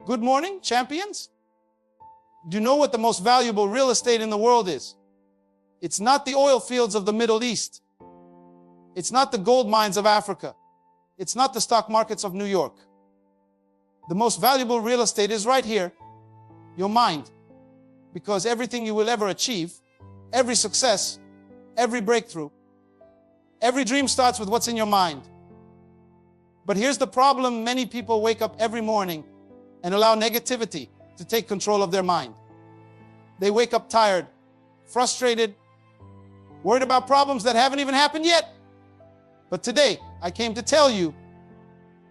Good morning, champions. Do you know what the most valuable real estate in the world is? It's not the oil fields of the Middle East. It's not the gold mines of Africa. It's not the stock markets of New York. The most valuable real estate is right here, your mind. Because everything you will ever achieve, every success, every breakthrough, every dream starts with what's in your mind. But here's the problem: many people wake up every morning and allow negativity to take control of their mind. They wake up tired, frustrated, worried about problems that haven't even happened yet. But today, I came to tell you,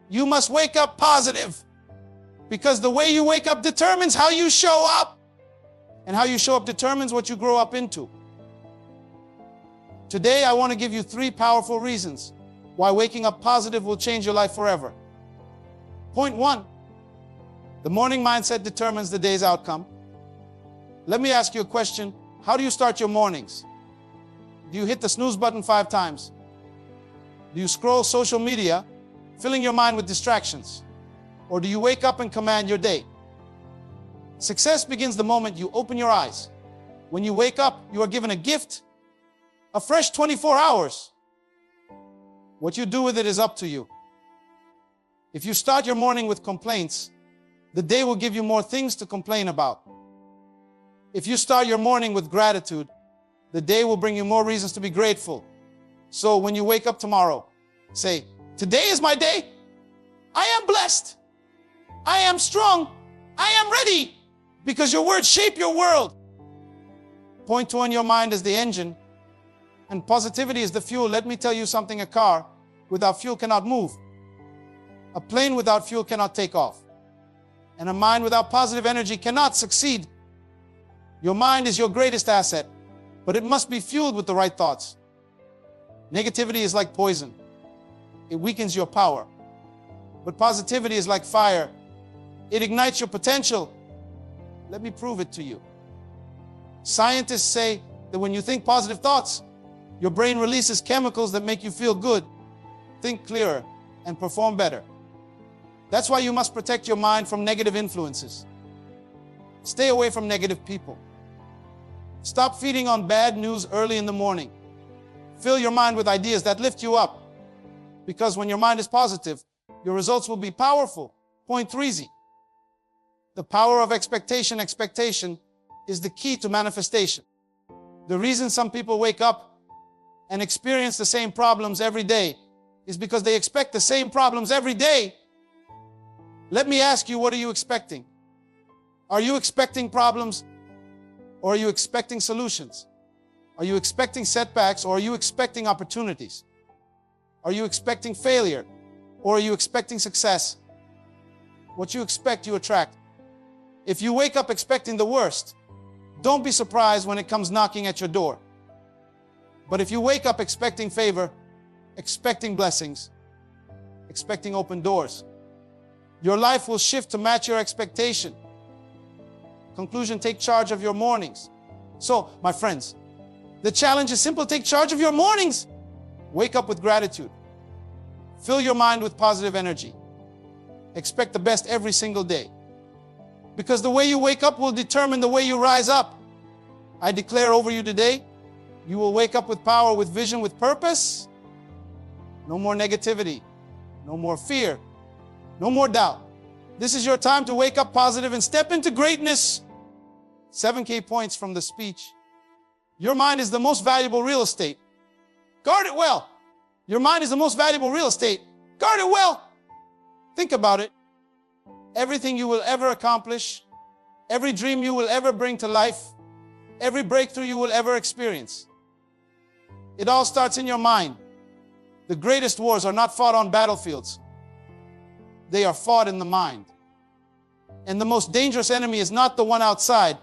you must wake up positive, because the way you wake up determines how you show up, and how you show up determines what you grow up into. Today, I want to give you 3 powerful reasons why waking up positive will change your life forever. Point 1, the morning mindset determines the day's outcome. Let me ask you a question. How do you start your mornings? Do you hit the snooze button 5 times? Do you scroll social media, filling your mind with distractions? Or do you wake up and command your day? Success begins the moment you open your eyes. When you wake up, you are given a gift, a fresh 24 hours. What you do with it is up to you. If you start your morning with complaints, the day will give you more things to complain about. If you start your morning with gratitude, the day will bring you more reasons to be grateful. So when you wake up tomorrow, say, today is my day. I am blessed. I am strong. I am ready. Because your words shape your world. Point 2 on your mind is the engine, and positivity is the fuel. Let me tell you something: a car without fuel cannot move. A plane without fuel cannot take off. And a mind without positive energy cannot succeed. Your mind is your greatest asset, but it must be fueled with the right thoughts. Negativity is like poison. It weakens your power. But positivity is like fire. It ignites your potential. Let me prove it to you. Scientists say that when you think positive thoughts, your brain releases chemicals that make you feel good, think clearer, and perform better. That's why you must protect your mind from negative influences. Stay away from negative people. Stop feeding on bad news early in the morning. Fill your mind with ideas that lift you up. Because when your mind is positive, your results will be powerful. Point 3, the power of expectation. Expectation is the key to manifestation. The reason some people wake up and experience the same problems every day is because they expect the same problems every day. Let me ask you, what are you expecting? Are you expecting problems, or are you expecting solutions? Are you expecting setbacks, or are you expecting opportunities? Are you expecting failure, or are you expecting success? What you expect, you attract. If you wake up expecting the worst, don't be surprised when it comes knocking at your door. But if you wake up expecting favor, expecting blessings, expecting open doors, your life will shift to match your expectation. Conclusion: take charge of your mornings. So, my friends, the challenge is simple. Take charge of your mornings. Wake up with gratitude. Fill your mind with positive energy. Expect the best every single day. Because the way you wake up will determine the way you rise up. I declare over you today, you will wake up with power, with vision, with purpose. No more negativity. No more fear. No more doubt. This is your time to wake up positive and step into greatness. 7 key points from the speech. Your mind is the most valuable real estate. Guard it well. Your mind is the most valuable real estate. Guard it well. Think about it. Everything you will ever accomplish, every dream you will ever bring to life, every breakthrough you will ever experience, it all starts in your mind. The greatest wars are not fought on battlefields. They are fought in the mind. And the most dangerous enemy is not the one outside.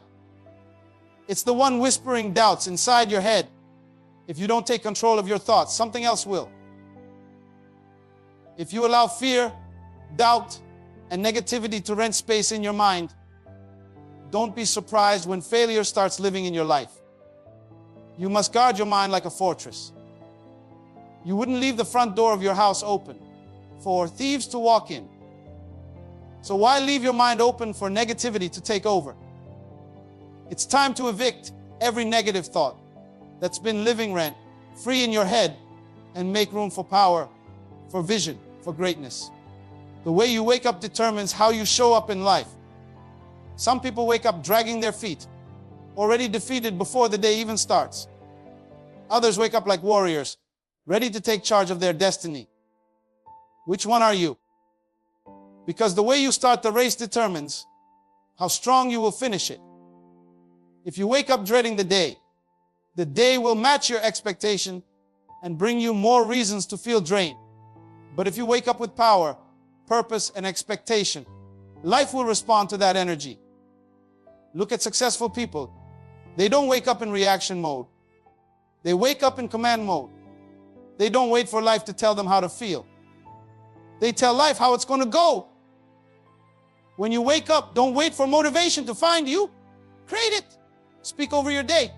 It's the one whispering doubts inside your head. If you don't take control of your thoughts, something else will. If you allow fear, doubt, and negativity to rent space in your mind, don't be surprised when failure starts living in your life. You must guard your mind like a fortress. You wouldn't leave the front door of your house open for thieves to walk in. So why leave your mind open for negativity to take over? It's time to evict every negative thought that's been living rent free in your head and make room for power, for vision, for greatness. The way you wake up determines how you show up in life. Some people wake up dragging their feet, already defeated before the day even starts. Others wake up like warriors, ready to take charge of their destiny. Which one are you? Because the way you start the race determines how strong you will finish it. If you wake up dreading the day will match your expectation and bring you more reasons to feel drained. But if you wake up with power, purpose, and expectation, life will respond to that energy. Look at successful people. They don't wake up in reaction mode. They wake up in command mode. They don't wait for life to tell them how to feel. They tell life how it's going to go. When you wake up, don't wait for motivation to find you. Create it. Speak over your day.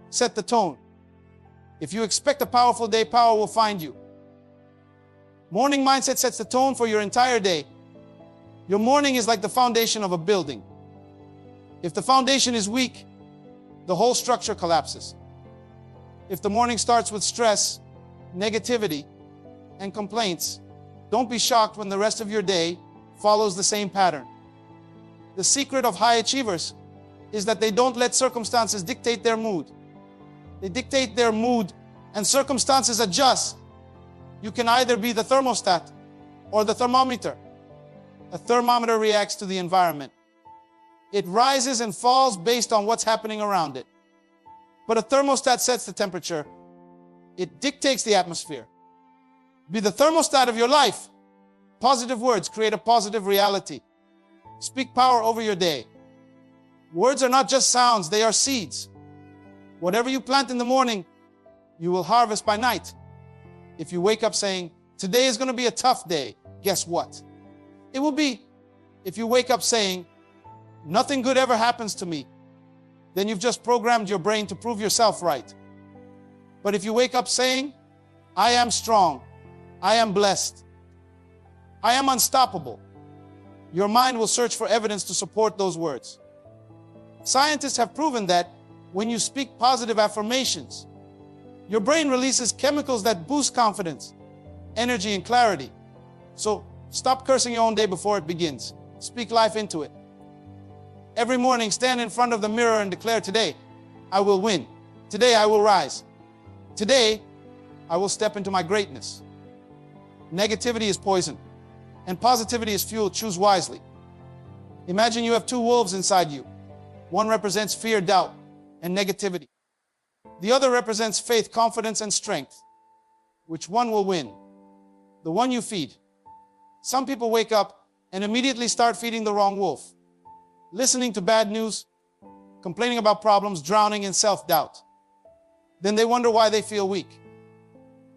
Set the tone. If you expect a powerful day, power will find you. Morning mindset sets the tone for your entire day. Your morning is like the foundation of a building. If the foundation is weak, the whole structure collapses. If the morning starts with stress, negativity, and complaints, don't be shocked when the rest of your day follows the same pattern. The secret of high achievers is that they don't let circumstances dictate their mood. They dictate their mood and circumstances adjust. You can either be the thermostat or the thermometer. A thermometer reacts to the environment. It rises and falls based on what's happening around it. But a thermostat sets the temperature. It dictates the atmosphere. Be the thermostat of your life. Positive words create a positive reality. Speak power over your day. Words are not just sounds, they are seeds. Whatever you plant in the morning, you will harvest by night. If you wake up saying, today is going to be a tough day, guess what? It will be. If you wake up saying, nothing good ever happens to me, then you've just programmed your brain to prove yourself right. But if you wake up saying, I am strong, I am blessed, I am unstoppable, your mind will search for evidence to support those words. Scientists have proven that when you speak positive affirmations, your brain releases chemicals that boost confidence, energy, and clarity. So stop cursing your own day before it begins. Speak life into it. Every morning, stand in front of the mirror and declare, today, I will win. Today, I will rise. Today, I will step into my greatness. Negativity is poison, and positivity is fuel. Choose wisely. Imagine you have two wolves inside you. One represents fear, doubt, and negativity. The other represents faith, confidence, and strength. Which one will win? The one you feed. Some people wake up and immediately start feeding the wrong wolf, listening to bad news, complaining about problems, drowning in self-doubt. Then they wonder why they feel weak.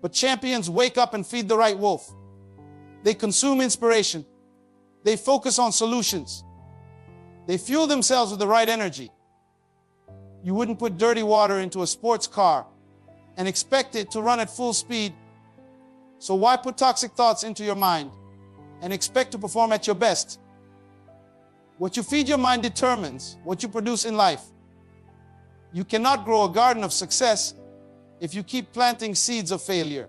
But champions wake up and feed the right wolf. They consume inspiration. They focus on solutions. They fuel themselves with the right energy. You wouldn't put dirty water into a sports car and expect it to run at full speed. So why put toxic thoughts into your mind and expect to perform at your best? What you feed your mind determines what you produce in life. You cannot grow a garden of success if you keep planting seeds of failure.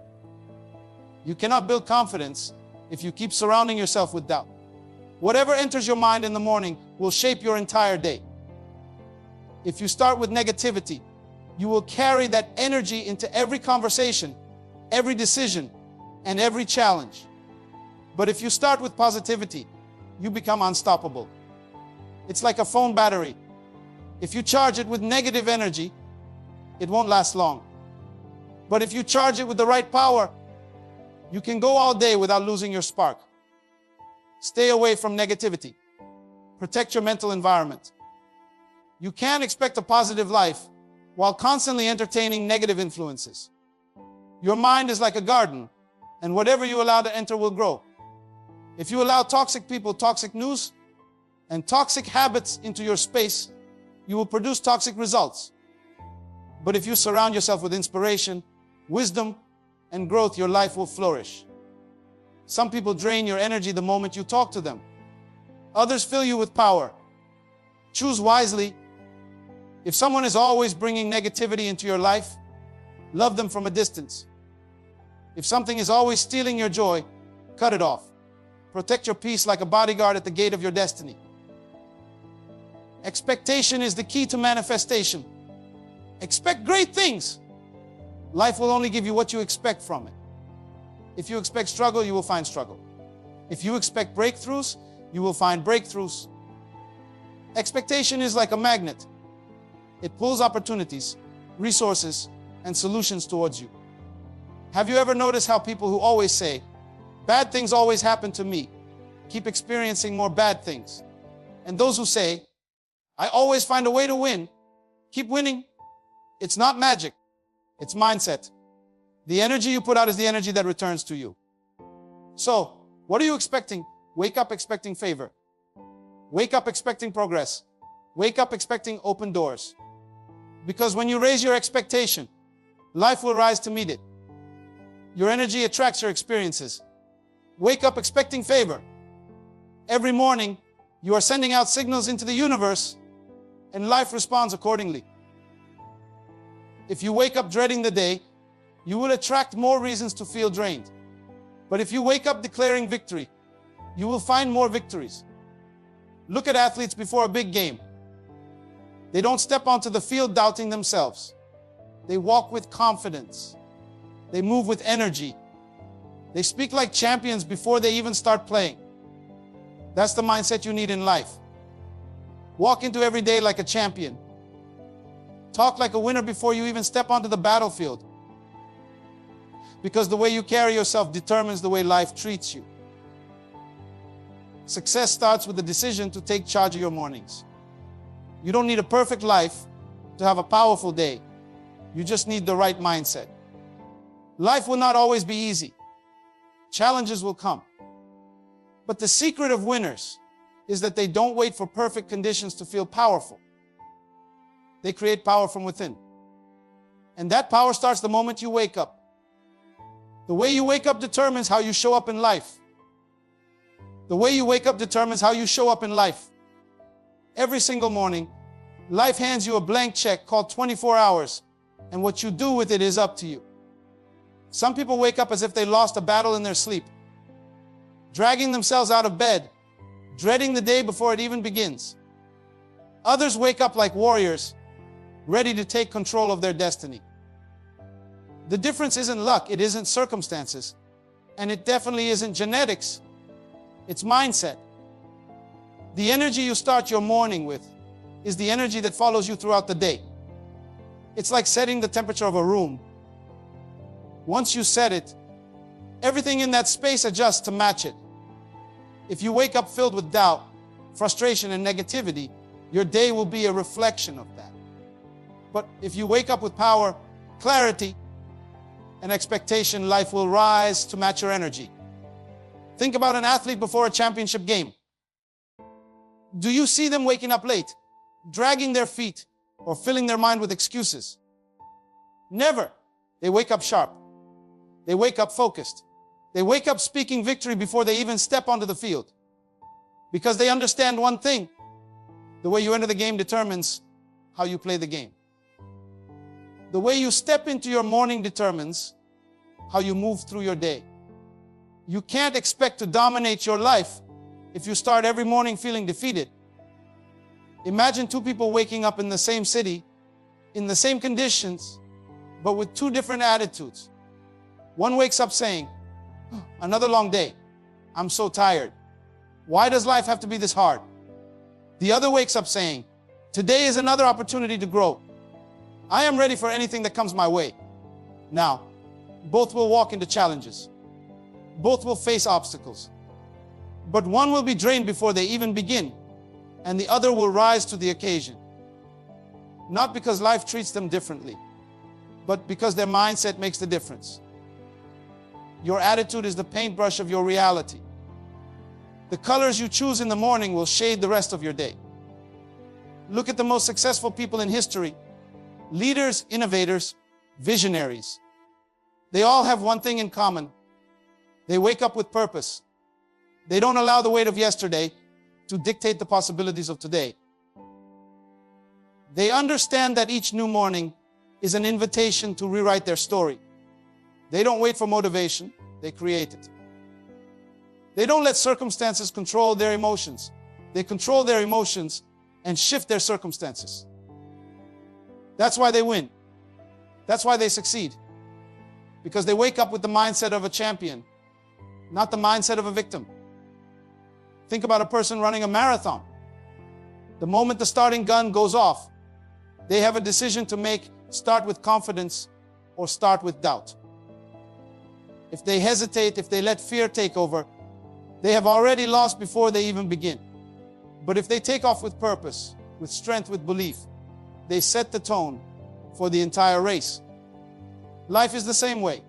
You cannot build confidence if you keep surrounding yourself with doubt. Whatever enters your mind in the morning will shape your entire day. If you start with negativity, you will carry that energy into every conversation, every decision, and every challenge. But if you start with positivity, you become unstoppable. It's like a phone battery. If you charge it with negative energy, it won't last long. But if you charge it with the right power, you can go all day without losing your spark. Stay away from negativity. Protect your mental environment. You can't expect a positive life while constantly entertaining negative influences. Your mind is like a garden, and whatever you allow to enter will grow. If you allow toxic people, toxic news, and toxic habits into your space, you will produce toxic results. But if you surround yourself with inspiration, wisdom, and growth, your life will flourish. Some people drain your energy the moment you talk to them. Others fill you with power. Choose wisely. If someone is always bringing negativity into your life, love them from a distance. If something is always stealing your joy, cut it off. Protect your peace like a bodyguard at the gate of your destiny. Expectation is the key to manifestation. Expect great things. Life will only give you what you expect from it. If you expect struggle, you will find struggle. If you expect breakthroughs, you will find breakthroughs. Expectation is like a magnet. It pulls opportunities, resources, and solutions towards you. Have you ever noticed how people who always say, bad things always happen to me, keep experiencing more bad things? And those who say, I always find a way to win, keep winning? It's not magic. It's mindset. The energy you put out is the energy that returns to you. So, what are you expecting? Wake up expecting favor. Wake up expecting progress. Wake up expecting open doors. Because when you raise your expectation, life will rise to meet it. Your energy attracts your experiences. Wake up expecting favor. Every morning, you are sending out signals into the universe, and life responds accordingly. If you wake up dreading the day, you will attract more reasons to feel drained. But if you wake up declaring victory, you will find more victories. Look at athletes before a big game. They don't step onto the field doubting themselves. They walk with confidence. They move with energy. They speak like champions before they even start playing. That's the mindset you need in life. Walk into every day like a champion. Talk like a winner before you even step onto the battlefield. Because the way you carry yourself determines the way life treats you. Success starts with the decision to take charge of your mornings. You don't need a perfect life to have a powerful day. You just need the right mindset. Life will not always be easy. Challenges will come. But the secret of winners is that they don't wait for perfect conditions to feel powerful. They create power from within. And that power starts the moment you wake up. The way you wake up determines how you show up in life. The way you wake up determines how you show up in life. Every single morning, life hands you a blank check called 24 hours, and what you do with it is up to you. Some people wake up as if they lost a battle in their sleep, dragging themselves out of bed, dreading the day before it even begins. Others wake up like warriors, ready to take control of their destiny. The difference isn't luck, it isn't circumstances, and it definitely isn't genetics. It's mindset. The energy you start your morning with is the energy that follows you throughout the day. It's like setting the temperature of a room. Once you set it, everything in that space adjusts to match it. If you wake up filled with doubt, frustration, and negativity, your day will be a reflection of that. But if you wake up with power, clarity, and expectation, life will rise to match your energy. Think about an athlete before a championship game. Do you see them waking up late, dragging their feet, or filling their mind with excuses? Never. They wake up sharp. They wake up focused. They wake up speaking victory before they even step onto the field. Because they understand one thing: the way you enter the game determines how you play the game. The way you step into your morning determines how you move through your day. You can't expect to dominate your life if you start every morning feeling defeated. Imagine two people waking up in the same city, in the same conditions, but with two different attitudes. One wakes up saying, another long day. I'm so tired. Why does life have to be this hard? The other wakes up saying, today is another opportunity to grow. I am ready for anything that comes my way. Now, both will walk into challenges. Both will face obstacles. But one will be drained before they even begin, and the other will rise to the occasion. Not because life treats them differently, but because their mindset makes the difference. Your attitude is the paintbrush of your reality. The colors you choose in the morning will shade the rest of your day. Look at the most successful people in history: leaders, innovators, visionaries. They all have one thing in common. They wake up with purpose. They don't allow the weight of yesterday to dictate the possibilities of today. They understand that each new morning is an invitation to rewrite their story. They don't wait for motivation, they create it. They don't let circumstances control their emotions. They control their emotions and shift their circumstances. That's why they win. That's why they succeed. Because they wake up with the mindset of a champion, not the mindset of a victim. Think about a person running a marathon. The moment the starting gun goes off, they have a decision to make: start with confidence or start with doubt. If they hesitate, if they let fear take over, they have already lost before they even begin. But if they take off with purpose, with strength, with belief, they set the tone for the entire race. Life is the same way.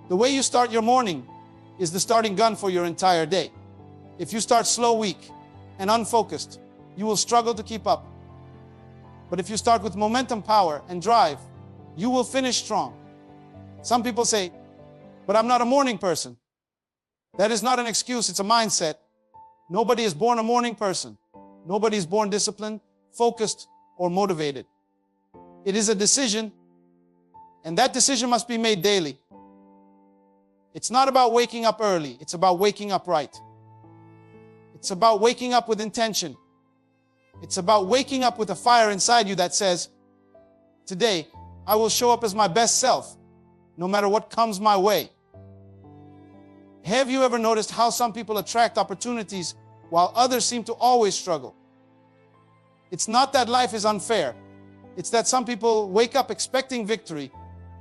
The way you start your morning is the starting gun for your entire day. If you start slow, weak, and unfocused, you will struggle to keep up. But if you start with momentum, power, and drive, you will finish strong. Some people say, "But I'm not a morning person." That is not an excuse, it's a mindset. Nobody is born a morning person. Nobody is born disciplined, focused, or motivated. It is a decision, and that decision must be made daily. It's not about waking up early, it's about waking up right. It's about waking up with intention. It's about waking up with a fire inside you that says, "Today, I will show up as my best self, no matter what comes my way." Have you ever noticed how some people attract opportunities while others seem to always struggle? It's not that life is unfair. It's that some people wake up expecting victory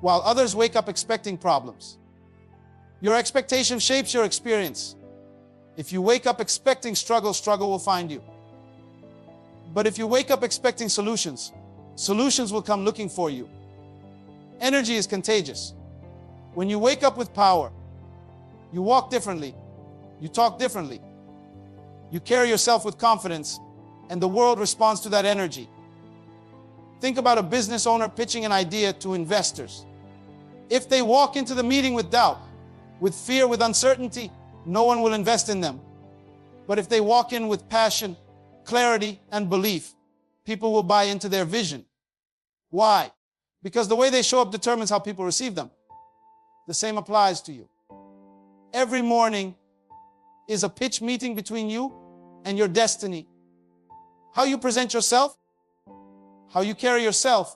while others wake up expecting problems. Your expectation shapes your experience. If you wake up expecting struggle, struggle will find you. But if you wake up expecting solutions, solutions will come looking for you. Energy is contagious. When you wake up with power, you walk differently, you talk differently, you carry yourself with confidence, and the world responds to that energy. Think about a business owner pitching an idea to investors. If they walk into the meeting with doubt, with fear, with uncertainty, no one will invest in them. But if they walk in with passion, clarity, and belief, people will buy into their vision. Why? Because the way they show up determines how people receive them. The same applies to you. Every morning is a pitch meeting between you and your destiny. How you present yourself, how you carry yourself,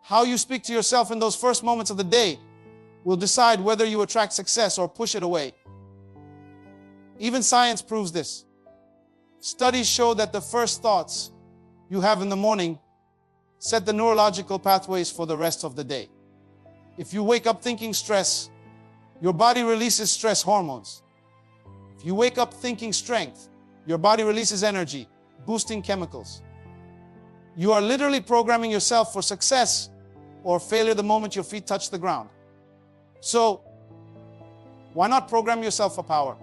how you speak to yourself in those first moments of the day will decide whether you attract success or push it away. Even science proves this. Studies show that the first thoughts you have in the morning set the neurological pathways for the rest of the day. If you wake up thinking stress, your body releases stress hormones. If you wake up thinking strength, your body releases energy, boosting chemicals. You are literally programming yourself for success or failure the moment your feet touch the ground. So, why not program yourself for power?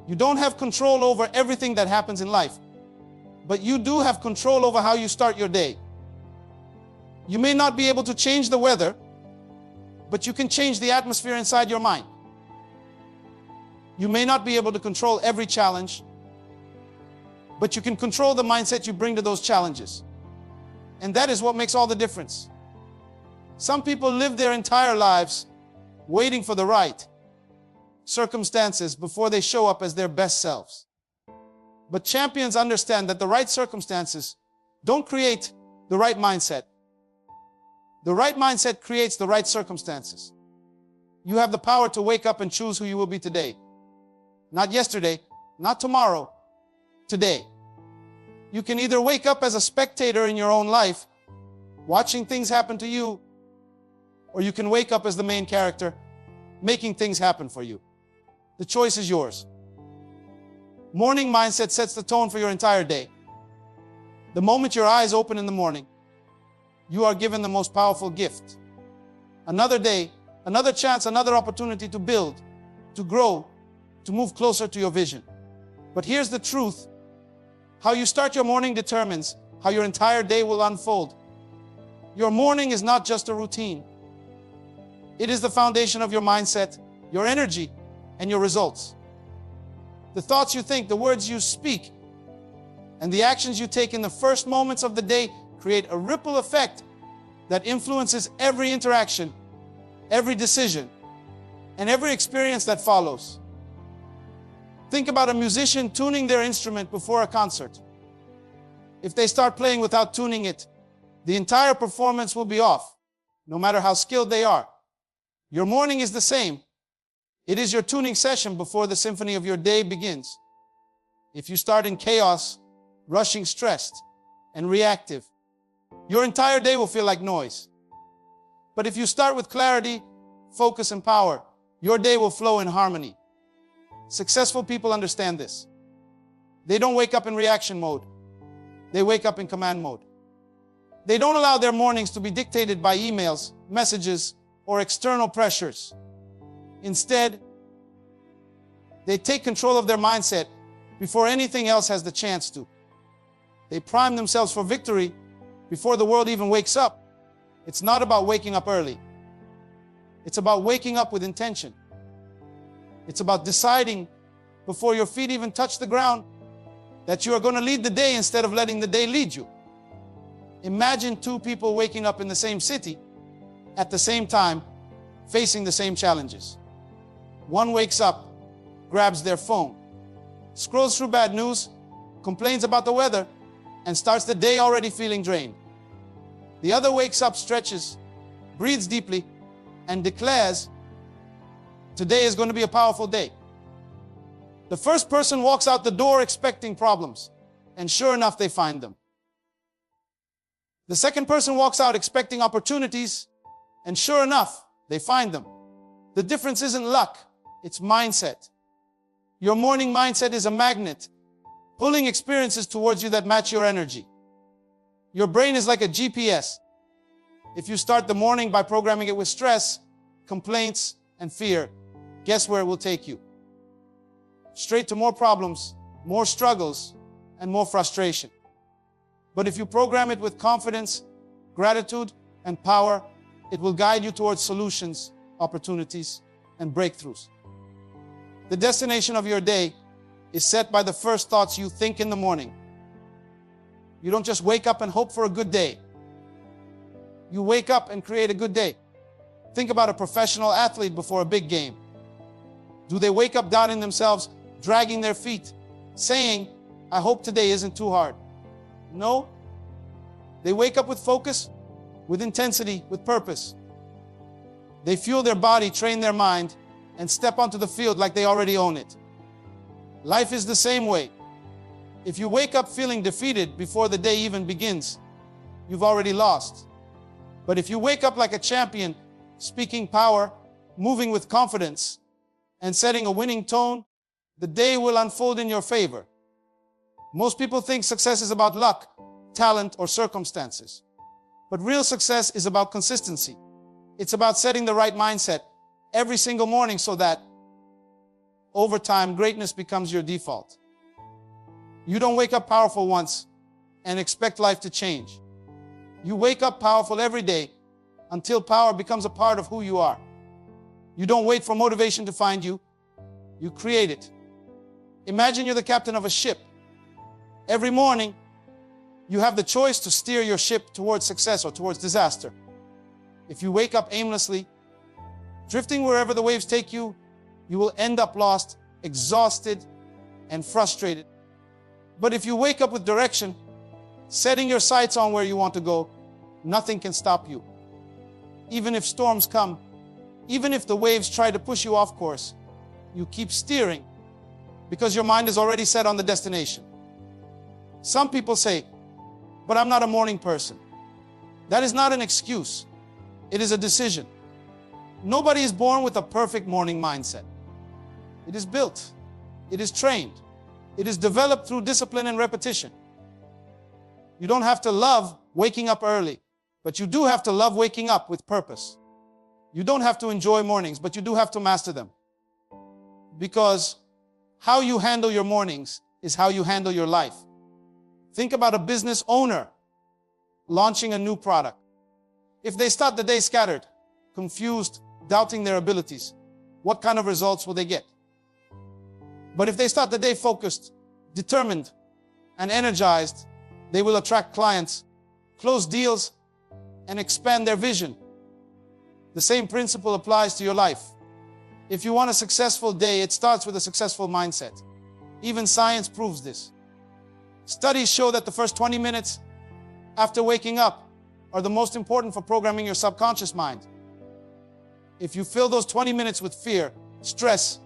You don't have control over everything that happens in life, but you do have control over how you start your day. You may not be able to change the weather, but you can change the atmosphere inside your mind. You may not be able to control every challenge, but you can control the mindset you bring to those challenges. And that is what makes all the difference. Some people live their entire lives waiting for the right circumstances before they show up as their best selves. But champions understand that the right circumstances don't create the right mindset. The right mindset creates the right circumstances. You have the power to wake up and choose who you will be today. Not yesterday, not tomorrow, today. You can either wake up as a spectator in your own life, watching things happen to you, or you can wake up as the main character, making things happen for you. The choice is yours. Morning mindset sets the tone for your entire day. The moment your eyes open in the morning, you are given the most powerful gift. Another day, another chance, another opportunity to build, to grow, to move closer to your vision. But here's the truth. How you start your morning determines how your entire day will unfold. Your morning is not just a routine. It is the foundation of your mindset, your energy, and your results. The thoughts you think, the words you speak, and the actions you take in the first moments of the day create a ripple effect that influences every interaction, every decision, and every experience that follows. Think about a musician tuning their instrument before a concert. If they start playing without tuning it, the entire performance will be off, no matter how skilled they are. Your morning is the same. It is your tuning session before the symphony of your day begins. If you start in chaos, rushing, stressed, and reactive, your entire day will feel like noise. But if you start with clarity, focus, and power, your day will flow in harmony. Successful people understand this. They don't wake up in reaction mode. They wake up in command mode. They don't allow their mornings to be dictated by emails, messages, or external pressures. Instead, they take control of their mindset before anything else has the chance to. They prime themselves for victory before the world even wakes up. It's not about waking up early. It's about waking up with intention. It's about deciding before your feet even touch the ground that you are going to lead the day instead of letting the day lead you. Imagine two people waking up in the same city at the same time, facing the same challenges. One wakes up, grabs their phone, scrolls through bad news, complains about the weather, and starts the day already feeling drained. The other wakes up, stretches, breathes deeply, and declares, "Today is going to be a powerful day." The first person walks out the door expecting problems, and sure enough, they find them. The second person walks out expecting opportunities, and sure enough, they find them. The difference isn't luck, it's mindset. Your morning mindset is a magnet, pulling experiences towards you that match your energy. Your brain is like a GPS. If you start the morning by programming it with stress, complaints, and fear, guess where it will take you? Straight to more problems, more struggles, and more frustration. But if you program it with confidence, gratitude, and power, it will guide you towards solutions, opportunities, and breakthroughs. The destination of your day is set by the first thoughts you think in the morning. You don't just wake up and hope for a good day. You wake up and create a good day. Think about a professional athlete before a big game. Do they wake up doubting themselves, dragging their feet, saying, "I hope today isn't too hard"? No. They wake up with focus, with intensity, with purpose. They fuel their body, train their mind, and step onto the field like they already own it. Life is the same way. If you wake up feeling defeated before the day even begins, you've already lost. But if you wake up like a champion, speaking power, moving with confidence, and setting a winning tone, the day will unfold in your favor. Most people think success is about luck, talent, or circumstances. But real success is about consistency. It's about setting the right mindset every single morning so that over time, greatness becomes your default. You don't wake up powerful once and expect life to change. You wake up powerful every day until power becomes a part of who you are. You don't wait for motivation to find you. You create it. Imagine you're the captain of a ship. Every morning, you have the choice to steer your ship towards success or towards disaster. If you wake up aimlessly, drifting wherever the waves take you, you will end up lost, exhausted, and frustrated. But if you wake up with direction, setting your sights on where you want to go, nothing can stop you. Even if storms come, even if the waves try to push you off course, you keep steering because your mind is already set on the destination. Some people say, "But I'm not a morning person." That is not an excuse. It is a decision. Nobody is born with a perfect morning mindset. It is built. It is trained. It is developed through discipline and repetition. You don't have to love waking up early, but you do have to love waking up with purpose. You don't have to enjoy mornings, but you do have to master them. Because how you handle your mornings is how you handle your life. Think about a business owner launching a new product. If they start the day scattered, confused, doubting their abilities, what kind of results will they get? But if they start the day focused, determined, and energized, they will attract clients, close deals, and expand their vision. The same principle applies to your life. If you want a successful day, it starts with a successful mindset. Even science proves this. Studies show that the first 20 minutes after waking up are the most important for programming your subconscious mind. If you fill those 20 minutes with fear, stress,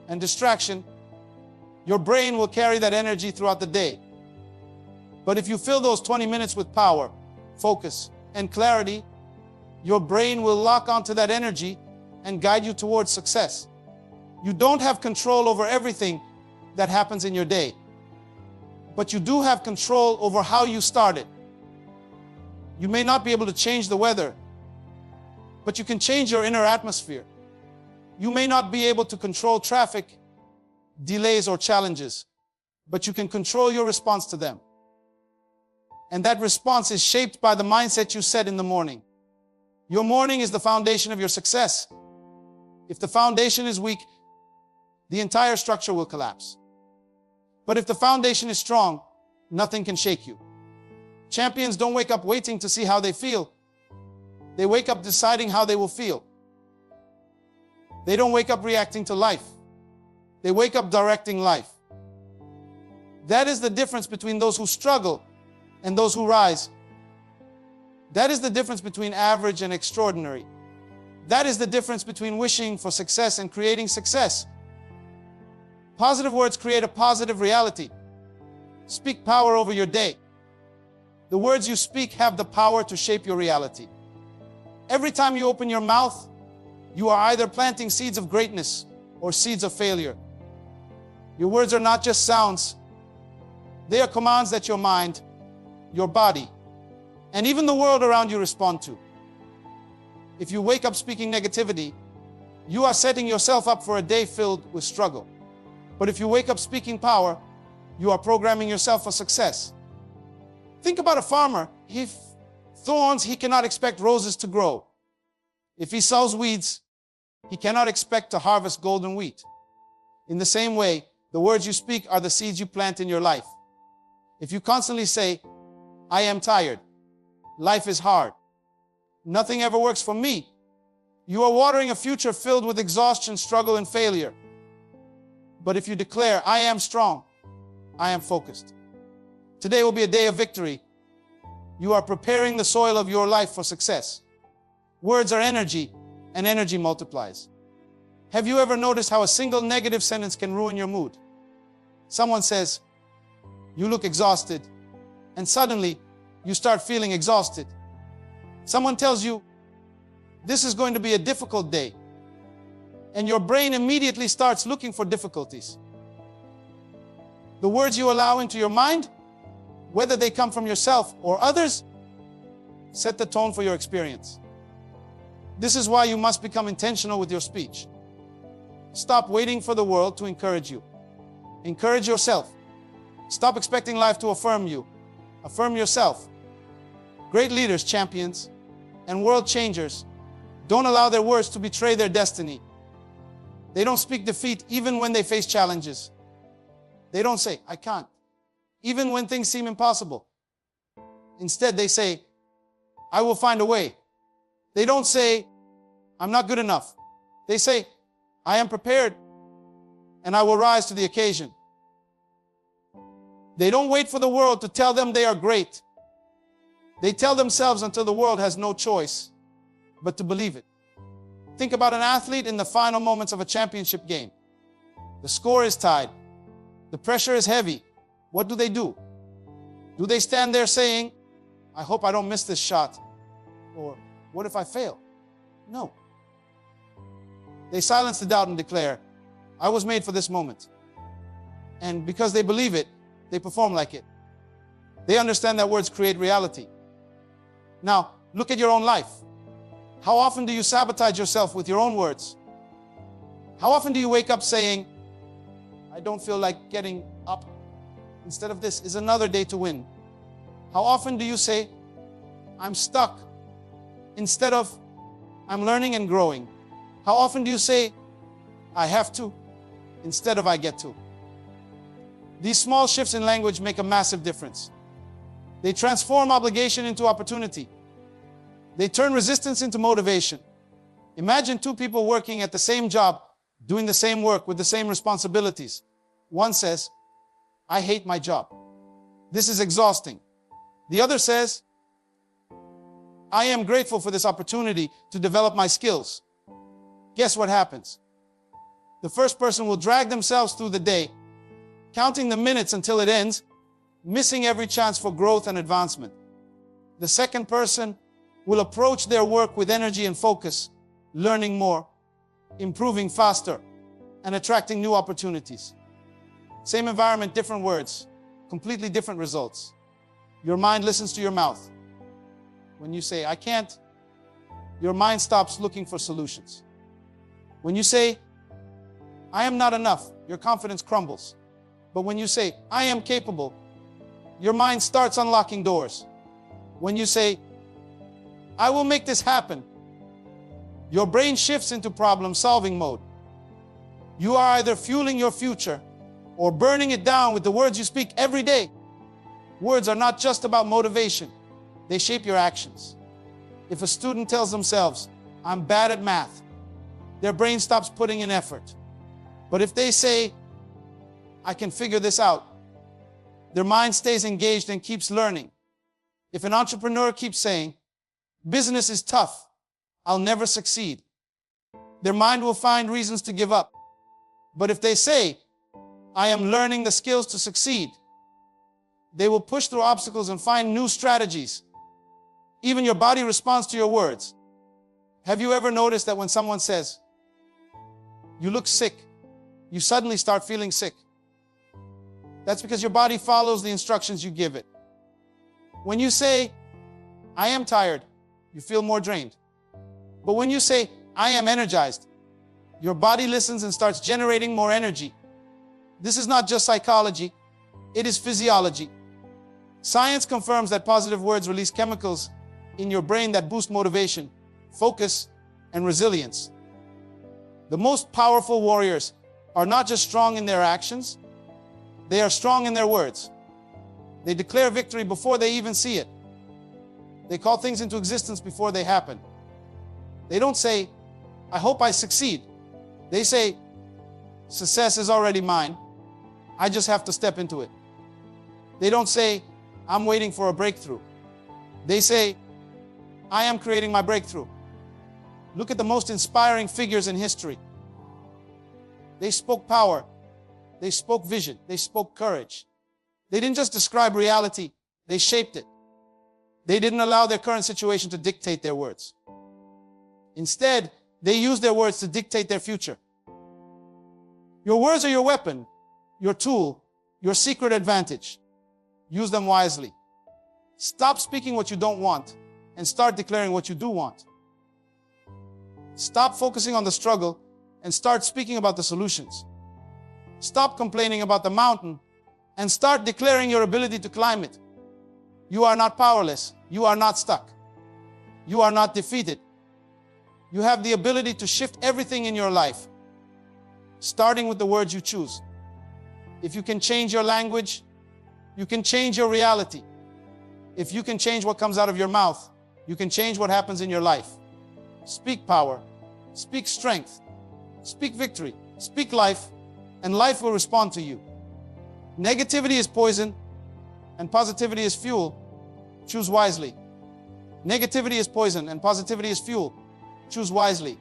and distraction, your brain will carry that energy throughout the day. But if you fill those 20 minutes with power, focus, and clarity, your brain will lock onto that energy and guide you towards success. You don't have control over everything that happens in your day, but you do have control over how you start it. You may not be able to change the weather, but you can change your inner atmosphere. You may not be able to control traffic, delays, or challenges, but you can control your response to them. And that response is shaped by the mindset you set in the morning. Your morning is the foundation of your success. If the foundation is weak, the entire structure will collapse. But if the foundation is strong, nothing can shake you. Champions don't wake up waiting to see how they feel. They wake up deciding how they will feel. They don't wake up reacting to life. They wake up directing life. That is the difference between those who struggle and those who rise. That is the difference between average and extraordinary. That is the difference between wishing for success and creating success. Positive words create a positive reality. Speak power over your day. The words you speak have the power to shape your reality. Every time you open your mouth, you are either planting seeds of greatness or seeds of failure. Your words are not just sounds. They are commands that your mind, your body, and even the world around you respond to. If you wake up speaking negativity, you are setting yourself up for a day filled with struggle. But if you wake up speaking power, you are programming yourself for success. Think about a farmer. If thorns, he cannot expect roses to grow. If he sows weeds, he cannot expect to harvest golden wheat. In the same way, the words you speak are the seeds you plant in your life. If you constantly say, I am tired, life is hard, nothing ever works for me, you are watering a future filled with exhaustion, struggle, and failure. But if you declare, I am strong, I am focused, today will be a day of victory, you are preparing the soil of your life for success. Words are energy, and energy multiplies. Have you ever noticed how a single negative sentence can ruin your mood? Someone says, you look exhausted, and suddenly you start feeling exhausted. Someone tells you, this is going to be a difficult day, and your brain immediately starts looking for difficulties. The words you allow into your mind, whether they come from yourself or others, set the tone for your experience. This is why you must become intentional with your speech. Stop waiting for the world to encourage you. Encourage yourself. Stop expecting life to affirm you. Affirm yourself. Great leaders, champions, and world changers don't allow their words to betray their destiny. They don't speak defeat even when they face challenges. They don't say, I can't, even when things seem impossible. Instead, they say, I will find a way. They don't say, I'm not good enough. They say, I am prepared and I will rise to the occasion. They don't wait for the world to tell them they are great. They tell themselves until the world has no choice but to believe it. Think about an athlete in the final moments of a championship game. The score is tied. The pressure is heavy. What do? Do they stand there saying, I hope I don't miss this shot? Or what if I fail? No. They silence the doubt and declare, I was made for this moment. And because they believe it, they perform like it. They understand that words create reality. Now, look at your own life. How often do you sabotage yourself with your own words? How often do you wake up saying, I don't feel like getting up. Instead of this is another day to win. How often do you say, I'm stuck, instead of I'm learning and growing? How often do you say, I have to, instead of I get to? These small shifts in language make a massive difference. They transform obligation into opportunity. They turn resistance into motivation. Imagine two people working at the same job, doing the same work with the same responsibilities. One says, "I hate my job. This is exhausting." The other says, "I am grateful for this opportunity to develop my skills." Guess what happens? The first person will drag themselves through the day, counting the minutes until it ends, missing every chance for growth and advancement. The second person will approach their work with energy and focus, learning more, improving faster, and attracting new opportunities. Same environment, different words, completely different results. Your mind listens to your mouth. When you say, "I can't," your mind stops looking for solutions. When you say, "I am not enough," your confidence crumbles. But when you say, "I am capable," your mind starts unlocking doors. When you say, "I will make this happen," your brain shifts into problem-solving mode. You are either fueling your future or burning it down with the words you speak every day. Words are not just about motivation. They shape your actions. If a student tells themselves, "I'm bad at math," their brain stops putting in effort. But if they say, "I can figure this out," their mind stays engaged and keeps learning. If an entrepreneur keeps saying, "Business is tough, I'll never succeed," their mind will find reasons to give up. But if they say, "I am learning the skills to succeed," they will push through obstacles and find new strategies. Even your body responds to your words. Have you ever noticed that when someone says, "You look sick," you suddenly start feeling sick? That's because your body follows the instructions you give it. When you say, "I am tired," you feel more drained. But when you say, "I am energized," your body listens and starts generating more energy. This is not just psychology, it is physiology. Science confirms that positive words release chemicals in your brain that boost motivation, focus, and resilience. The most powerful warriors are not just strong in their actions, they are strong in their words. They declare victory before they even see it. They call things into existence before they happen. They don't say, "I hope I succeed." They say, "Success is already mine. I just have to step into it." They don't say, "I'm waiting for a breakthrough." They say, "I am creating my breakthrough." Look at the most inspiring figures in history. They spoke power. They spoke vision. They spoke courage. They didn't just describe reality, they shaped it. They didn't allow their current situation to dictate their words. Instead, they used their words to dictate their future. Your words are your weapon, your tool, your secret advantage. Use them wisely. Stop speaking what you don't want and start declaring what you do want. Stop focusing on the struggle and start speaking about the solutions. Stop complaining about the mountain and start declaring your ability to climb it. You are not powerless. You are not stuck. You are not defeated. You have the ability to shift everything in your life, starting with the words you choose. If you can change your language, you can change your reality. If you can change what comes out of your mouth, you can change what happens in your life. Speak power, speak strength, speak victory, speak life, and life will respond to you. Negativity is poison, and positivity is fuel. Choose wisely. Negativity is poison, and positivity is fuel. Choose wisely.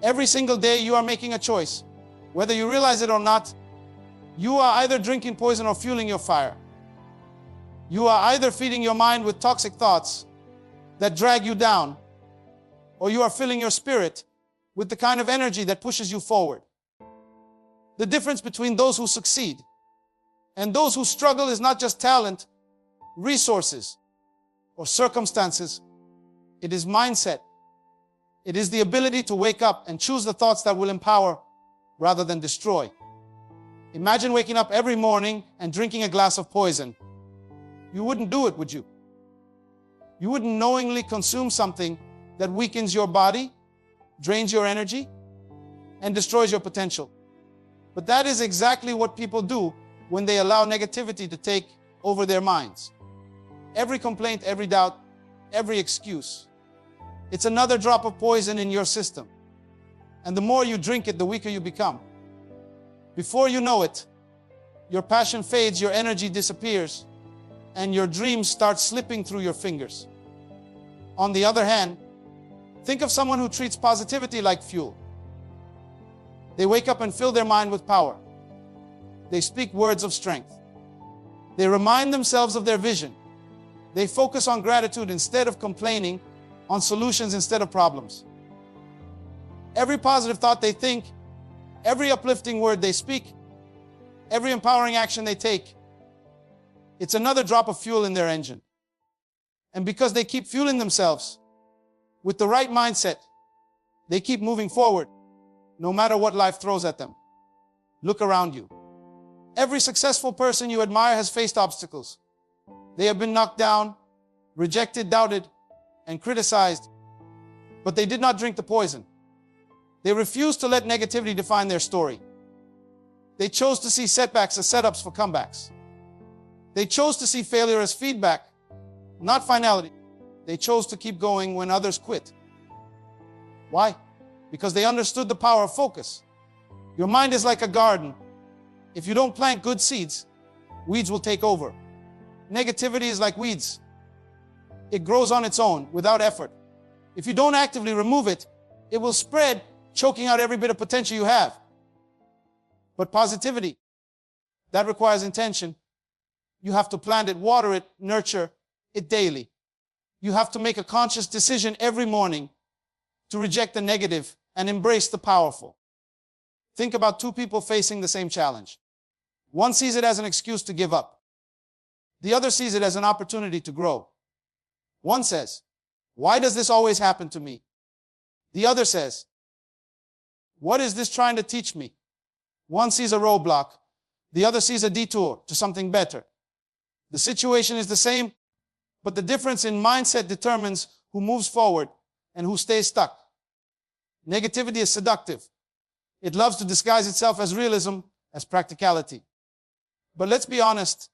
Every single day you are making a choice. Whether you realize it or not, you are either drinking poison or fueling your fire. You are either feeding your mind with toxic thoughts that drag you down, or you are filling your spirit with the kind of energy that pushes you forward. The difference between those who succeed and those who struggle is not just talent, resources, or circumstances. It is mindset. It is the ability to wake up and choose the thoughts that will empower rather than destroy. Imagine waking up every morning and drinking a glass of poison. You wouldn't do it, would you? You wouldn't knowingly consume something that weakens your body, drains your energy, and destroys your potential. But that is exactly what people do when they allow negativity to take over their minds. Every complaint, every doubt, every excuse, it's another drop of poison in your system. And the more you drink it, the weaker you become. Before you know it, your passion fades, your energy disappears, and your dreams start slipping through your fingers. On the other hand, think of someone who treats positivity like fuel. They wake up and fill their mind with power. They speak words of strength. They remind themselves of their vision. They focus on gratitude instead of complaining, on solutions instead of problems. Every positive thought they think, every uplifting word they speak, every empowering action they take, it's another drop of fuel in their engine. And because they keep fueling themselves with the right mindset, they keep moving forward, no matter what life throws at them. Look around you. Every successful person you admire has faced obstacles. They have been knocked down, rejected, doubted, and criticized, but they did not drink the poison. They refused to let negativity define their story. They chose to see setbacks as setups for comebacks. They chose to see failure as feedback, not finality. They chose to keep going when others quit. Why? Because they understood the power of focus. Your mind is like a garden. If you don't plant good seeds, weeds will take over. Negativity is like weeds. It grows on its own without effort. If you don't actively remove it, it will spread, choking out every bit of potential you have. But positivity, that requires intention. You have to plant it, water it, nurture it daily. You have to make a conscious decision every morning to reject the negative and embrace the powerful. Think about two people facing the same challenge. One sees it as an excuse to give up. The other sees it as an opportunity to grow. One says, "Why does this always happen to me?" The other says, "What is this trying to teach me?" One sees a roadblock. The other sees a detour to something better. The situation is the same, but the difference in mindset determines who moves forward and who stays stuck. Negativity is seductive. It loves to disguise itself as realism, as practicality. But let's be honest,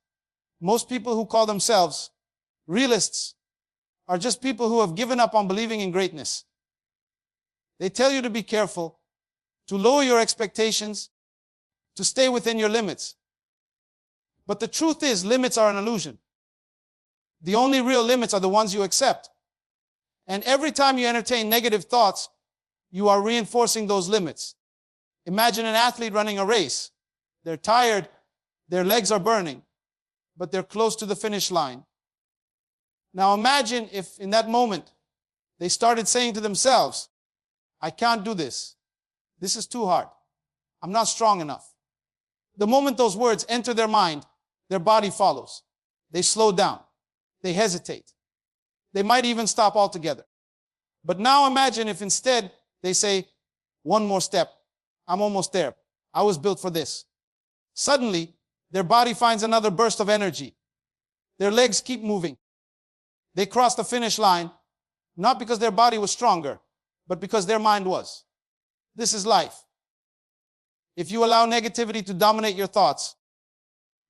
most people who call themselves realists are just people who have given up on believing in greatness. They tell you to be careful, to lower your expectations, to stay within your limits. But the truth is, limits are an illusion. The only real limits are the ones you accept. And every time you entertain negative thoughts, you are reinforcing those limits. Imagine an athlete running a race. They're tired, their legs are burning, but they're close to the finish line. Now imagine if in that moment they started saying to themselves, "I can't do this. This is too hard. I'm not strong enough." The moment those words enter their mind, their body follows. They slow down. They hesitate. They might even stop altogether. But now imagine if instead they say, "One more step. I'm almost there. I was built for this." Suddenly, their body finds another burst of energy. Their legs keep moving. They cross the finish line, not because their body was stronger, but because their mind was. This is life. If you allow negativity to dominate your thoughts,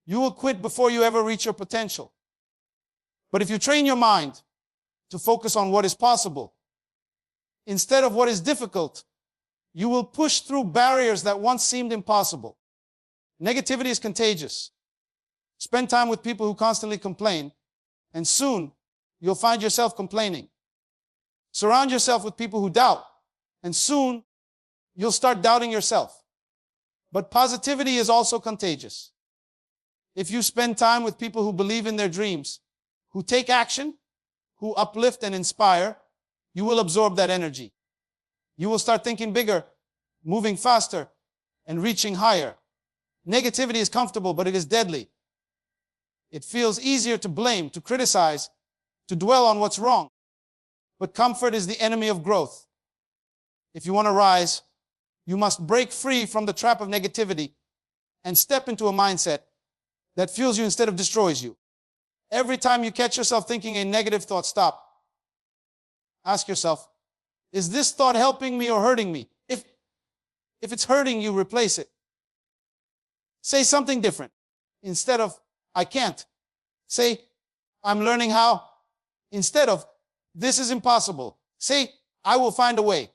you will quit before you ever reach your potential. But if you train your mind to focus on what is possible, instead of what is difficult, you will push through barriers that once seemed impossible. Negativity is contagious. Spend time with people who constantly complain, and soon you'll find yourself complaining. Surround yourself with people who doubt, and soon you'll start doubting yourself. But positivity is also contagious. If you spend time with people who believe in their dreams, who take action, who uplift and inspire, you will absorb that energy. You will start thinking bigger, moving faster, and reaching higher. Negativity is comfortable, but it is deadly. It feels easier to blame, to criticize, to dwell on what's wrong. But comfort is the enemy of growth. If you want to rise, you must break free from the trap of negativity and step into a mindset that fuels you instead of destroys you. Every time you catch yourself thinking a negative thought, stop. Ask yourself, is this thought helping me or hurting me? If it's hurting you, replace it. Say something different. instead of I can't. Say, I'm learning how, instead of this is impossible. Say, I will find a way.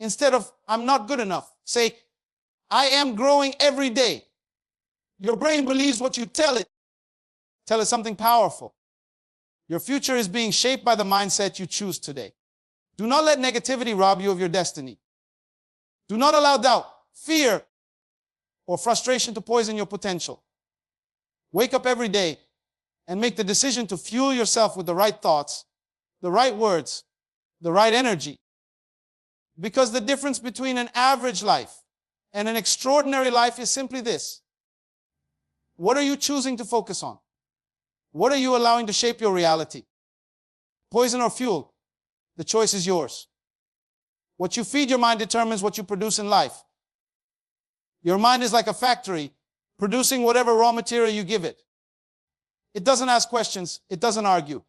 Instead of I'm not good enough. Say, I am growing every day. Your brain believes what you tell it. Tell it something powerful. Your future is being shaped by the mindset you choose today. Do not let negativity rob you of your destiny. Do not allow doubt, fear, or frustration to poison your potential. Wake up every day and make the decision to fuel yourself with the right thoughts, the right words, the right energy. Because the difference between an average life and an extraordinary life is simply this. What are you choosing to focus on? What are you allowing to shape your reality? Poison or fuel? The choice is yours. What you feed your mind determines what you produce in life. Your mind is like a factory, producing whatever raw material you give it. It doesn't ask questions. It doesn't argue.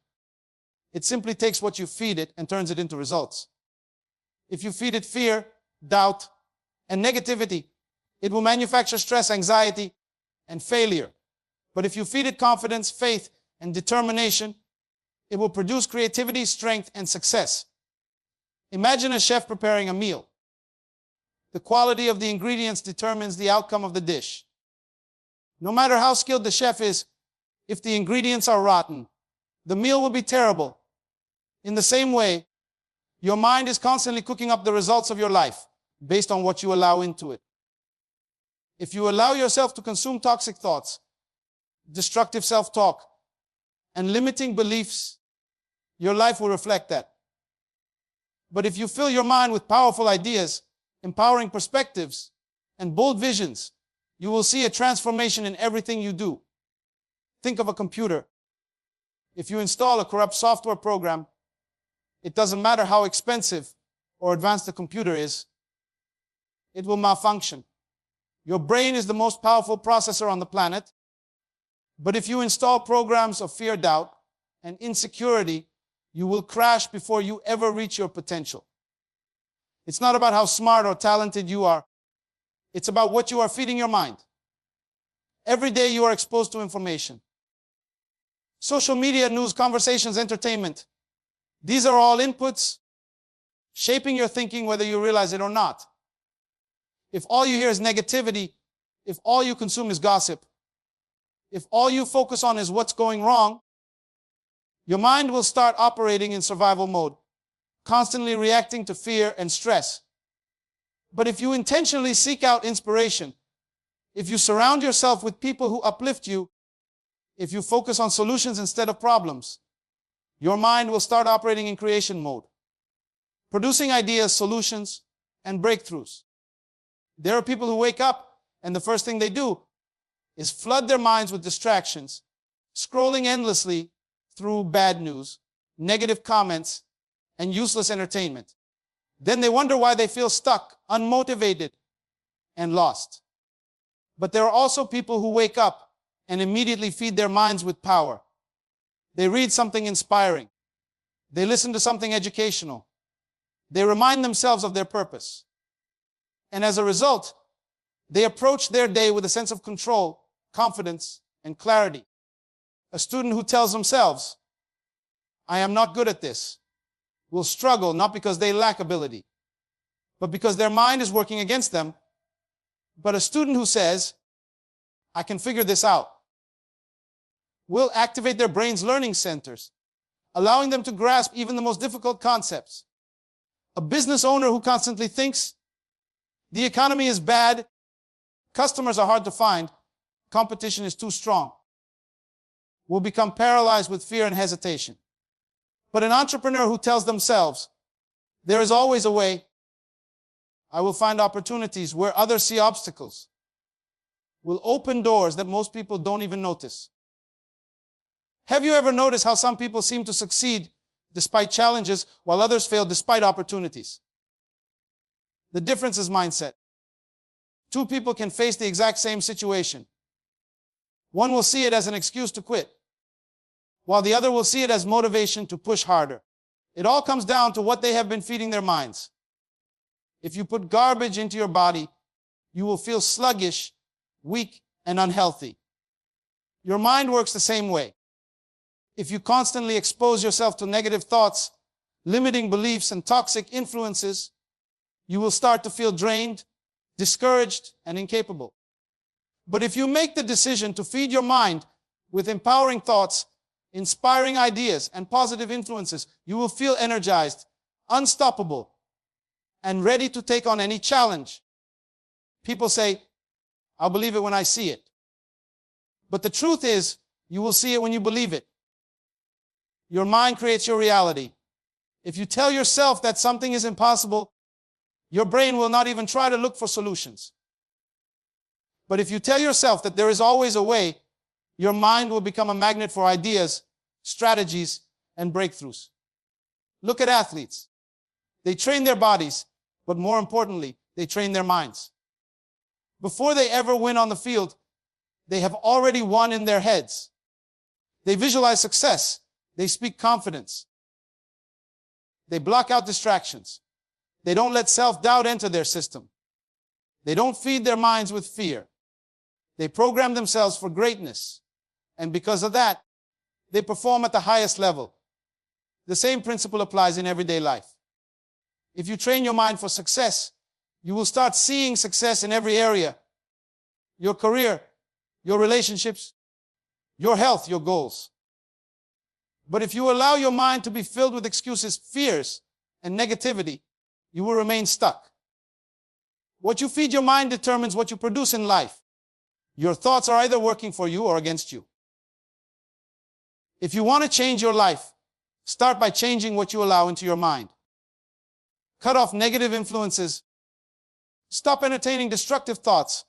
It simply takes what you feed it and turns it into results. If you feed it fear, doubt, and negativity, it will manufacture stress, anxiety, and failure. But if you feed it confidence, faith, and determination, it will produce creativity, strength, and success. Imagine a chef preparing a meal. The quality of the ingredients determines the outcome of the dish. No matter how skilled the chef is, if the ingredients are rotten, the meal will be terrible. In the same way, your mind is constantly cooking up the results of your life based on what you allow into it. If you allow yourself to consume toxic thoughts, destructive self-talk, and limiting beliefs, your life will reflect that. But if you fill your mind with powerful ideas, empowering perspectives, and bold visions, you will see a transformation in everything you do. Think of a computer. If you install a corrupt software program, it doesn't matter how expensive or advanced the computer is, it will malfunction. Your brain is the most powerful processor on the planet. But if you install programs of fear, doubt, and insecurity, you will crash before you ever reach your potential. It's not about how smart or talented you are. It's about what you are feeding your mind. Every day you are exposed to information. Social media, news, conversations, entertainment. These are all inputs shaping your thinking whether you realize it or not. If all you hear is negativity, if all you consume is gossip, if all you focus on is what's going wrong, your mind will start operating in survival mode, constantly reacting to fear and stress. But if you intentionally seek out inspiration, if you surround yourself with people who uplift you, if you focus on solutions instead of problems, your mind will start operating in creation mode, producing ideas, solutions, and breakthroughs. There are people who wake up and the first thing they do is flood their minds with distractions, scrolling endlessly through bad news, negative comments, and useless entertainment. Then they wonder why they feel stuck, unmotivated, and lost. But there are also people who wake up and immediately feed their minds with power. They read something inspiring. They listen to something educational. They remind themselves of their purpose. And as a result, they approach their day with a sense of control, confidence, and clarity. A student who tells themselves, I am not good at this, will struggle not because they lack ability, but because their mind is working against them. But a student who says, I can figure this out, will activate their brain's learning centers, allowing them to grasp even the most difficult concepts. A business owner who constantly thinks, the economy is bad, customers are hard to find, competition is too strong, will become paralyzed with fear and hesitation. But an entrepreneur who tells themselves, there is always a way, I will find opportunities where others see obstacles, will open doors that most people don't even notice. Have you ever noticed how some people seem to succeed despite challenges while others fail despite opportunities? The difference is mindset. Two people can face the exact same situation. One will see it as an excuse to quit, while the other will see it as motivation to push harder. It all comes down to what they have been feeding their minds. If you put garbage into your body, you will feel sluggish, weak, and unhealthy. Your mind works the same way. If you constantly expose yourself to negative thoughts, limiting beliefs, and toxic influences, you will start to feel drained, discouraged, and incapable. But if you make the decision to feed your mind with empowering thoughts, inspiring ideas, and positive influences, you will feel energized, unstoppable, and ready to take on any challenge. People say, "I'll believe it when I see it." But the truth is, you will see it when you believe it. Your mind creates your reality. If you tell yourself that something is impossible, your brain will not even try to look for solutions. But if you tell yourself that there is always a way, your mind will become a magnet for ideas, strategies, and breakthroughs. Look at athletes. They train their bodies, but more importantly, they train their minds. Before they ever win on the field, they have already won in their heads. They visualize success. They speak confidence. They block out distractions. They don't let self-doubt enter their system. They don't feed their minds with fear. They program themselves for greatness. And because of that, they perform at the highest level. The same principle applies in everyday life. If you train your mind for success, you will start seeing success in every area. Your career, your relationships, your health, your goals. But if you allow your mind to be filled with excuses, fears, and negativity, you will remain stuck. What you feed your mind determines what you produce in life. Your thoughts are either working for you or against you. If you want to change your life, start by changing what you allow into your mind. Cut off negative influences. Stop entertaining destructive thoughts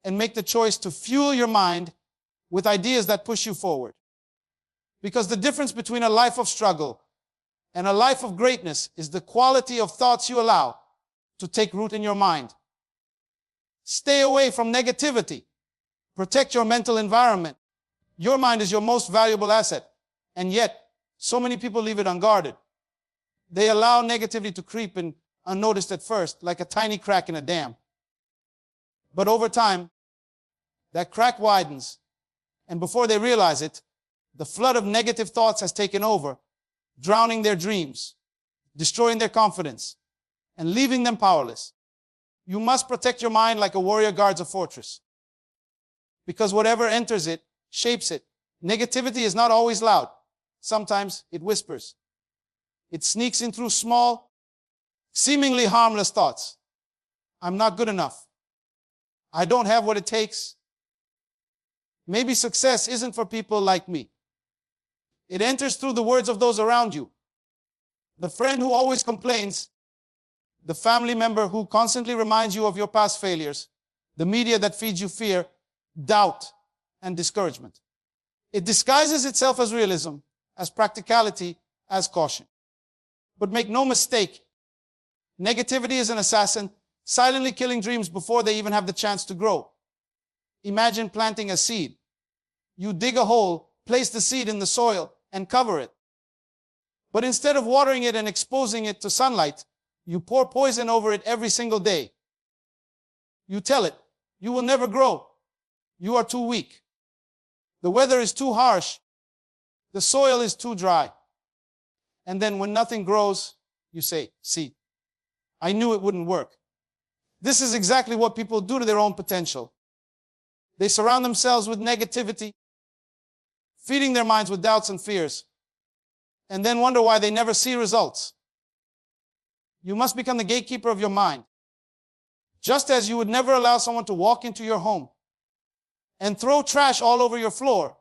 and make the choice to fuel your mind with ideas that push you forward. Because the difference between a life of struggle and a life of greatness is the quality of thoughts you allow to take root in your mind. Stay away from negativity. Protect your mental environment. Your mind is your most valuable asset, and yet so many people leave it unguarded. They allow negativity to creep in unnoticed at first, like a tiny crack in a dam. But over time, that crack widens, and before they realize it, the flood of negative thoughts has taken over, drowning their dreams, destroying their confidence, and leaving them powerless. You must protect your mind like a warrior guards a fortress. Because whatever enters it, shapes it. Negativity is not always loud. Sometimes it whispers. It sneaks in through small, seemingly harmless thoughts. I'm not good enough. I don't have what it takes. Maybe success isn't for people like me. It enters through the words of those around you. The friend who always complains, the family member who constantly reminds you of your past failures, the media that feeds you fear, doubt, and discouragement. It disguises itself as realism, as practicality, as caution. But make no mistake, negativity is an assassin, silently killing dreams before they even have the chance to grow. Imagine planting a seed. You dig a hole, place the seed in the soil, and cover it. But instead of watering it and exposing it to sunlight, you pour poison over it every single day. You tell it, you will never grow. You are too weak. The weather is too harsh. The soil is too dry. And then when nothing grows, you say, "See, I knew it wouldn't work." This is exactly what people do to their own potential. They surround themselves with negativity, feeding their minds with doubts and fears, and then wonder why they never see results. You must become the gatekeeper of your mind. Just as you would never allow someone to walk into your home and throw trash all over your floor,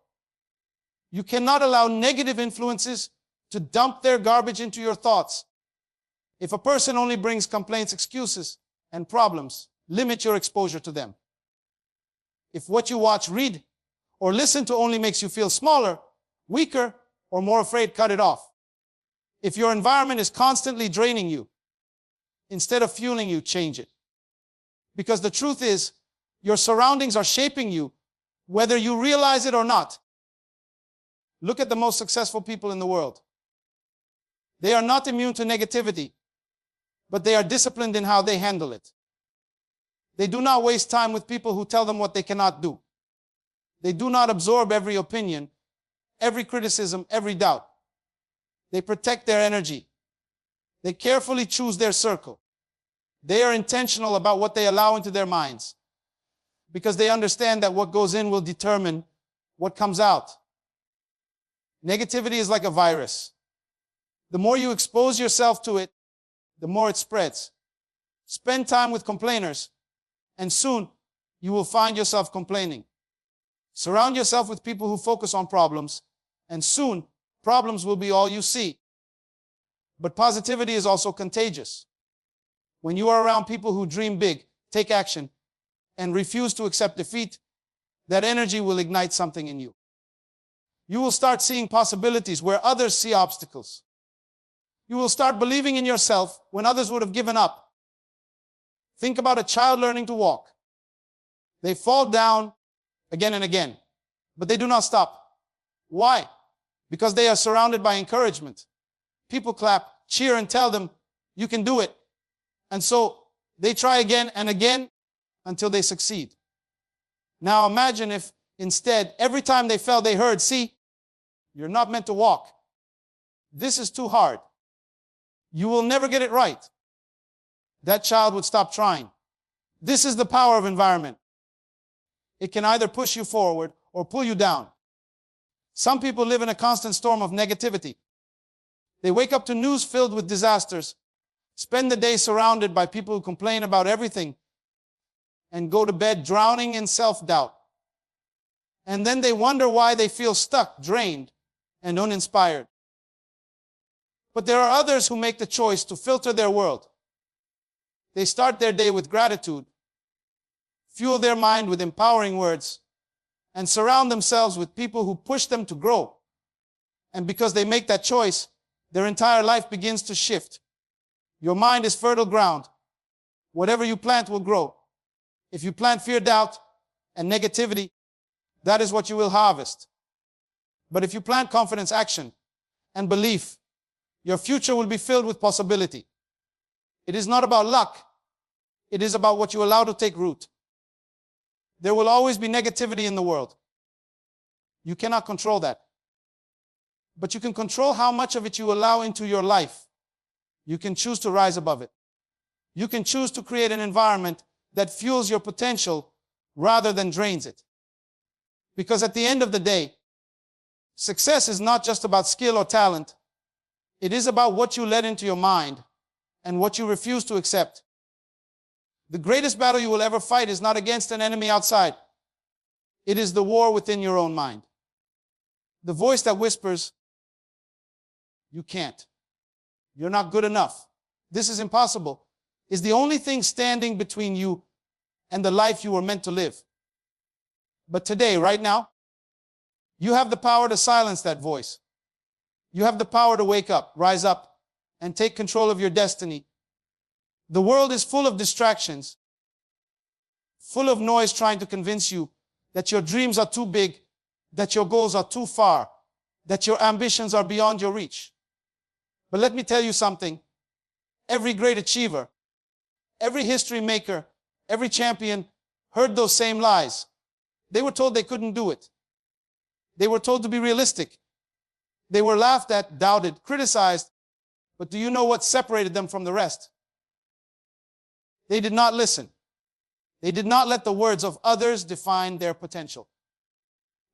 you cannot allow negative influences to dump their garbage into your thoughts. If a person only brings complaints, excuses, and problems, limit your exposure to them. If what you watch, read, or listen to only makes you feel smaller, weaker, or more afraid, cut it off. If your environment is constantly draining you, instead of fueling you, change it. Because the truth is, your surroundings are shaping you, whether you realize it or not. Look at the most successful people in the world. They are not immune to negativity, but they are disciplined in how they handle it. They do not waste time with people who tell them what they cannot do. They do not absorb every opinion, every criticism, every doubt. They protect their energy. They carefully choose their circle. They are intentional about what they allow into their minds, because they understand that what goes in will determine what comes out. Negativity is like a virus. The more you expose yourself to it, the more it spreads. Spend time with complainers, and soon you will find yourself complaining. Surround yourself with people who focus on problems, and soon problems will be all you see. But positivity is also contagious. When you are around people who dream big, take action, and refuse to accept defeat, that energy will ignite something in you. You will start seeing possibilities where others see obstacles. You will start believing in yourself when others would have given up. Think about a child learning to walk. They fall down again and again, but they do not stop. Why? Because they are surrounded by encouragement. People clap, cheer, and tell them, you can do it. And so they try again and again until they succeed. Now imagine if instead, every time they fell, they heard, see, you're not meant to walk. This is too hard. You will never get it right. That child would stop trying. This is the power of environment. It can either push you forward or pull you down. Some people live in a constant storm of negativity. They wake up to news filled with disasters, spend the day surrounded by people who complain about everything, and go to bed drowning in self-doubt. And then they wonder why they feel stuck, drained, and uninspired. But there are others who make the choice to filter their world. They start their day with gratitude, fuel their mind with empowering words, and surround themselves with people who push them to grow. And because they make that choice, their entire life begins to shift. Your mind is fertile ground. Whatever you plant will grow. If you plant fear, doubt, and negativity, that is what you will harvest. But if you plant confidence, action, and belief, your future will be filled with possibility. It is not about luck. It is about what you allow to take root. There will always be negativity in the world. You cannot control that. But you can control how much of it you allow into your life. You can choose to rise above it. You can choose to create an environment that fuels your potential rather than drains it. Because at the end of the day, success is not just about skill or talent. It is about what you let into your mind and what you refuse to accept. The greatest battle you will ever fight is not against an enemy outside. It is the war within your own mind. The voice that whispers, you can't. You're not good enough. This is impossible, is the only thing standing between you and the life you were meant to live. But today, right now, you have the power to silence that voice. You have the power to wake up, rise up, and take control of your destiny. The world is full of distractions, full of noise trying to convince you that your dreams are too big, that your goals are too far, that your ambitions are beyond your reach. But let me tell you something. Every great achiever, every history maker, every champion heard those same lies. They were told they couldn't do it. They were told to be realistic. They were laughed at, doubted, criticized. But do you know what separated them from the rest? They did not listen. They did not let the words of others define their potential.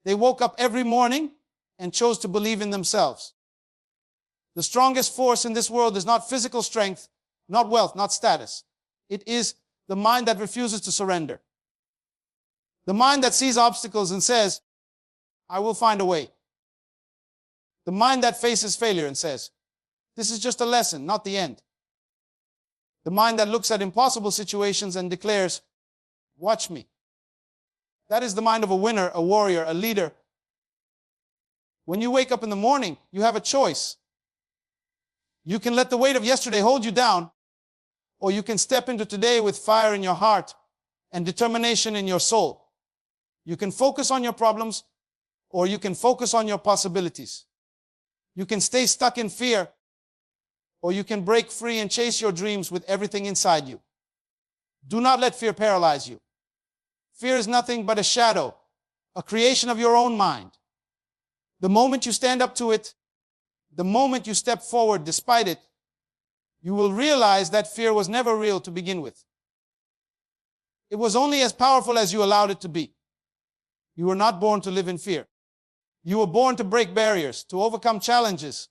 They woke up every morning and chose to believe in themselves. The strongest force in this world is not physical strength, not wealth, not status. It is the mind that refuses to surrender. The mind that sees obstacles and says, I will find a way. The mind that faces failure and says, this is just a lesson, not the end. The mind that looks at impossible situations and declares, watch me. That is the mind of a winner, a warrior, a leader. When you wake up in the morning, you have a choice. You can let the weight of yesterday hold you down, or you can step into today with fire in your heart and determination in your soul. You can focus on your problems, or you can focus on your possibilities. You can stay stuck in fear, or you can break free and chase your dreams with everything inside you. Do not let fear paralyze you. Fear is nothing but a shadow a creation of your own mind. The moment you stand up to it, the moment you step forward despite it, you will realize that fear was never real to begin with. It was only as powerful as you allowed it to be. You were not born to live in fear. You were born to break barriers, to overcome challenges,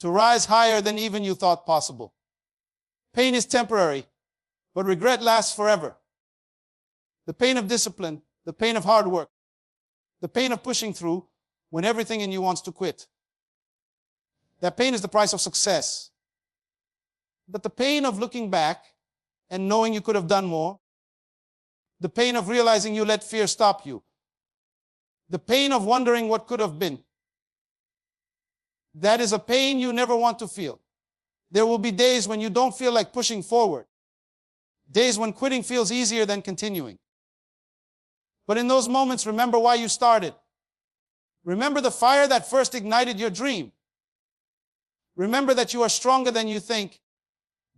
to rise higher than even you thought possible. Pain is temporary, but regret lasts forever. The pain of discipline, the pain of hard work, the pain of pushing through when everything in you wants to quit. That pain is the price of success. But the pain of looking back and knowing you could have done more, the pain of realizing you let fear stop you, the pain of wondering what could have been, that is a pain you never want to feel. There will be days when you don't feel like pushing forward, days when quitting feels easier than continuing. But in those moments, remember why you started. Remember the fire that first ignited your dream. Remember that you are stronger than you think,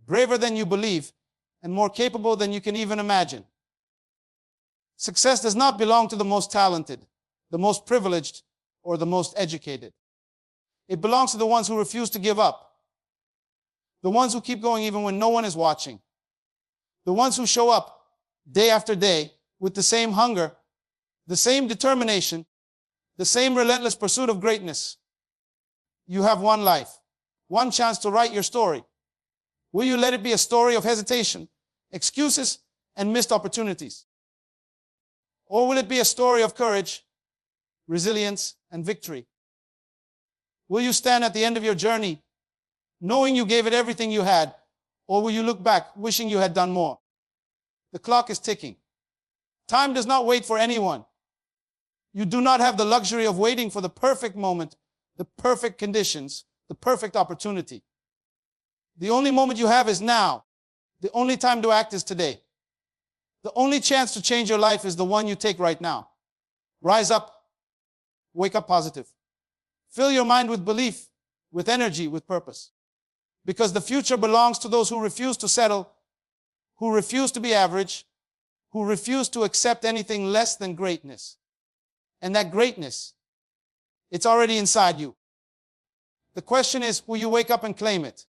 braver than you believe, and more capable than you can even imagine. Success does not belong to the most talented, the most privileged, or the most educated. It belongs to the ones who refuse to give up, the ones who keep going even when no one is watching, the ones who show up day after day with the same hunger, the same determination, the same relentless pursuit of greatness. You have one life, one chance to write your story. Will you let it be a story of hesitation, excuses, and missed opportunities? Or will it be a story of courage, resilience, and victory? Will you stand at the end of your journey knowing you gave it everything you had, or will you look back wishing you had done more? The clock is ticking. Time does not wait for anyone. You do not have the luxury of waiting for the perfect moment, the perfect conditions, the perfect opportunity. The only moment you have is now. The only time to act is today. The only chance to change your life is the one you take right now. Rise up. Wake up positive. Fill your mind with belief, with energy, with purpose. Because the future belongs to those who refuse to settle, who refuse to be average, who refuse to accept anything less than greatness. And that greatness, it's already inside you. The question is, will you wake up and claim it?